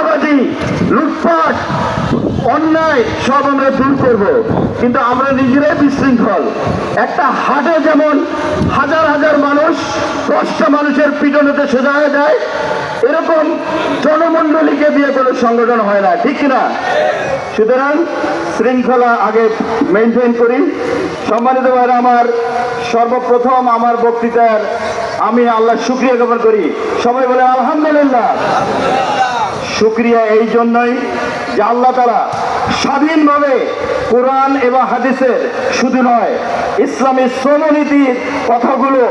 চাঁদাবাজি, লুটপাট, অন্যায় সব আমরা দূর করব। কিন্তু আমরা নিজেরাই বিশৃঙ্খল। একটা হাটে যেমন হাজার হাজার মানুষ 10টা মানুষের পিছনেতে সোজা হয়ে যায়, এরকম জনমণ্ডলীকে দিয়ে কোনো সংগঠন হয় না, ঠিক কিনা? সুতরাং শৃঙ্খলা আগে মেনটেন করি। সম্মানিত ভাইরা আমার, সর্বপ্রথম আমার বক্তৃতার আমি আল্লাহর শুকরিয়া জ্ঞাপন করি। সবাই বলে আলহামদুলিল্লাহ। শুকরিয়া এই জন্যই যে আল্লাহ তাআলা স্বাধীনভাবে কোরআন এবং হাদিসের শুধু নয়, ইসলামী শ্রমনীতির কথাগুলো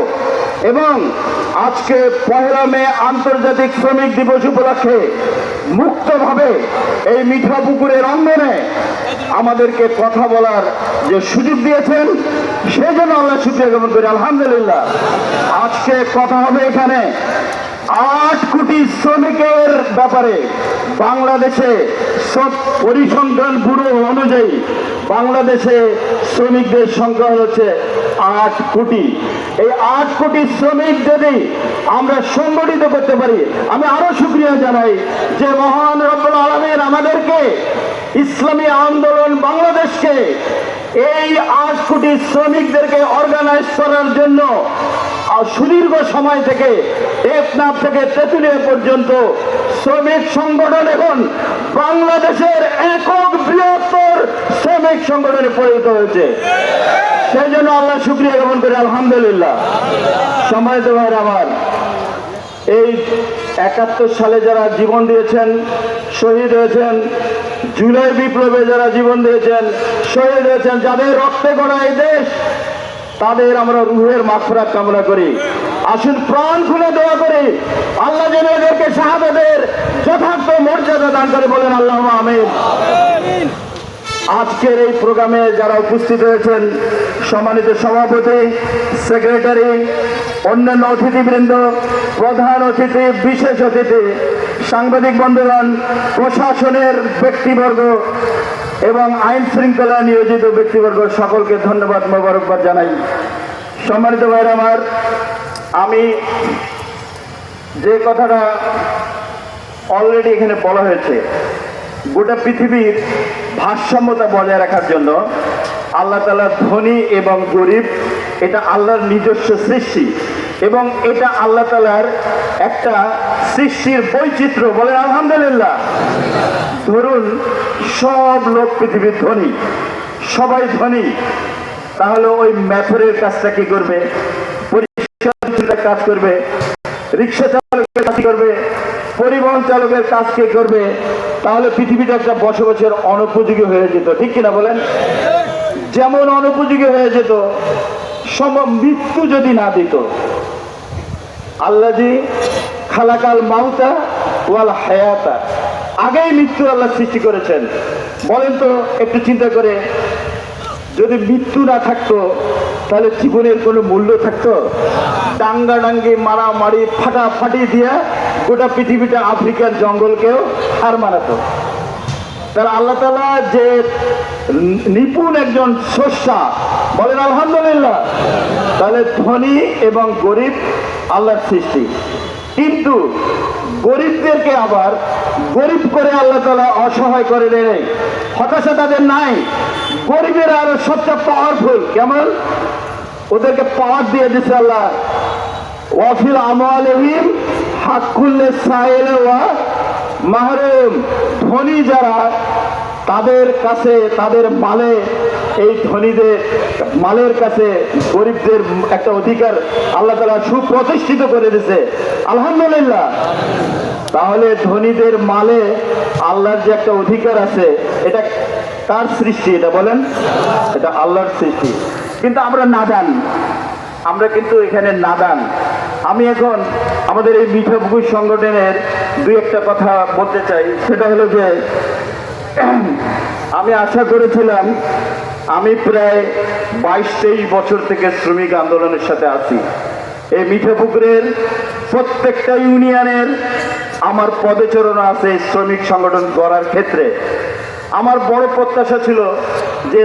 এবং আজকে 1 মে আন্তর্জাতিক শ্রমিক দিবস উপলক্ষে মুক্তভাবে এই মিঠাপুকুরের অঙ্গনে আমাদেরকে কথা বলার যে সুযোগ দিয়েছেন, সেই জন্য আল্লাহ শুকরিয়া জ্ঞাপন করি। আলহামদুলিল্লাহ। আজকে কথা হবে এখানে 8 কোটি শ্রমিকের ব্যাপারে। বাংলাদেশে পরিসংখ্যান ব্যুরো অনুযায়ী বাংলাদেশে শ্রমিকদের সংখ্যা হচ্ছে 8 কোটি। এই 8 কোটি শ্রমিক যদি আমরা সংগঠিত করতে পারি, আমি আরো শুকরিয়া জানাই যে মহান রব্বুল আলামিন আমাদেরকে ইসলামী আন্দোলন বাংলাদেশকে এই 8 কোটি শ্রমিকদেরকে অর্গানাইজ করার জন্য সুদীর্ঘ সময় থেকে টেকনাফ থেকে তেঁতুলিয়া পর্যন্ত শ্রমিক সংগঠন এখন বাংলাদেশের একক বৃহত্তর শ্রমিক সংগঠনে পরিণত হয়েছে। সেই জন্য আল্লাহ শুকরিয়া জ্ঞাপন করি। আলহামদুলিল্লাহ। সম্মানিত ভাইরা আমার, এই 71 সালে যারা জীবন দিয়েছেন, শহীদ হয়েছেন, জুলাই বিপ্লবে যারা জীবন দিয়েছেন, শহীদ হয়েছেন, যাদের রক্তে গড়া এই দেশ, তাদের আমরা রুহের মাগফিরাত কামনা করি। আসুন প্রাণ খুলে দোয়া করি, আল্লাহ যেন এদেরকে শাহাদাতের যথার্থ মর্যাদা দান করে, বলেন আল্লাহুম্মা আমিন। আজকের এই প্রোগ্রামে যারা উপস্থিত হয়েছেন, সম্মানিত সভাপতি, সেক্রেটারি, অন্যান্য অতিথিবৃন্দ, প্রধান অতিথি, বিশেষ অতিথি, সাংবাদিক বন্ধুগণ, প্রশাসনের ব্যক্তিবর্গ এবং আইন শৃঙ্খলা নিয়োজিত ব্যক্তিবর্গ, সকলকে ধন্যবাদ, মোবারকবাদ জানাই। সম্মানিত ভাইরা আমার, আমি যে কথাটা অলরেডি এখানে বলা হয়েছে, গোটা পৃথিবীর ভারসাম্যতা বজায় রাখার জন্য আল্লাহ তাআলা ধনী এবং গরিব, এটা আল্লাহর নিজস্ব সৃষ্টি এবং এটা আল্লাহ তাআলার একটা সৃষ্টির বৈচিত্র্য, বলে আলহামদুলিল্লাহ। ধরুন সব লোক পৃথিবীর ধনী, সবাই ধনী, তাহলে ওই ম্যাথরের কাজটা কি করবে? পরিষ্কার কাজ করবে, রিক্সা চালকের কাজ করবে, পরিবহন চালকের কাজ কে করবে? তাহলে পৃথিবীটা একটা বসবাসের অনুপযোগী হয়ে যেত, ঠিক কিনা বলেন? যেমন অনুপযোগী হয়ে যেত, মৃত্যু যদি না দিত। আল্লাহ খালাকাল মাউতা ওয়াল হায়াতা, আগেই মৃত্যু আল্লাহ সৃষ্টি করেছেন। বলেন তো একটু চিন্তা করে, যদি মৃত্যু না থাকতো তাহলে জীবনের কোনো মূল্য থাকতো? ডাঙ্গাডাঙ্গি, মারামারি, ফাটাফাটি দিয়ে গোটা পৃথিবীটা আফ্রিকার জঙ্গলকেও হার মানাতো। তাহলে আল্লাহ তাআলা যে নিপুণ একজন স্রষ্টা, বলেন আলহামদুলিল্লাহ। তাহলে ধনী এবং গরিব আল্লাহর সৃষ্টি, কিন্তু গরিবদেরকে আবার গরিব করে আল্লাহ তাআলা অসহায় করে নেই, হতাশা তাদের নাই। গরিবের আরো সবচেয়ে পাওয়ারফুল, কেমন? ওদেরকে পাওয়ার দিয়ে দিচ্ছে আল্লাহ, ওয়াফিল আমওয়ালিহিম হাক্কুল লিসাইল ওয়া মাহরুম। ধনী যারা, তাদের কাছে, তাদের মালে, এই ধনীদের মালের কাছে গরিবদের একটা অধিকার আল্লাহ তাআলা সুপ্রতিষ্ঠিত করে দিয়েছে, আলহামদুলিল্লাহ। তাহলে ধনীদের মালে আল্লাহর যে একটা অধিকার আছে, এটা কার সৃষ্টি? এটা বলেন, এটা আল্লাহর সৃষ্টি। কিন্তু আমরা নাদান, আমরা কিন্তু এখানে নাদান। আমি এখন আমাদের এই মিঠাপুকুর সংগঠনের 2-1টা কথা বলতে চাই। সেটা হলো যে, আমি আশা করেছিলাম, আমি প্রায় 22-23 বছর থেকে শ্রমিক আন্দোলনের সাথে আছি। এই মিঠাপুকুরের প্রত্যেকটা ইউনিয়নের আমার পদচারণা আছে শ্রমিক সংগঠন গড়ার ক্ষেত্রে। আমার বড় প্রত্যাশা ছিল যে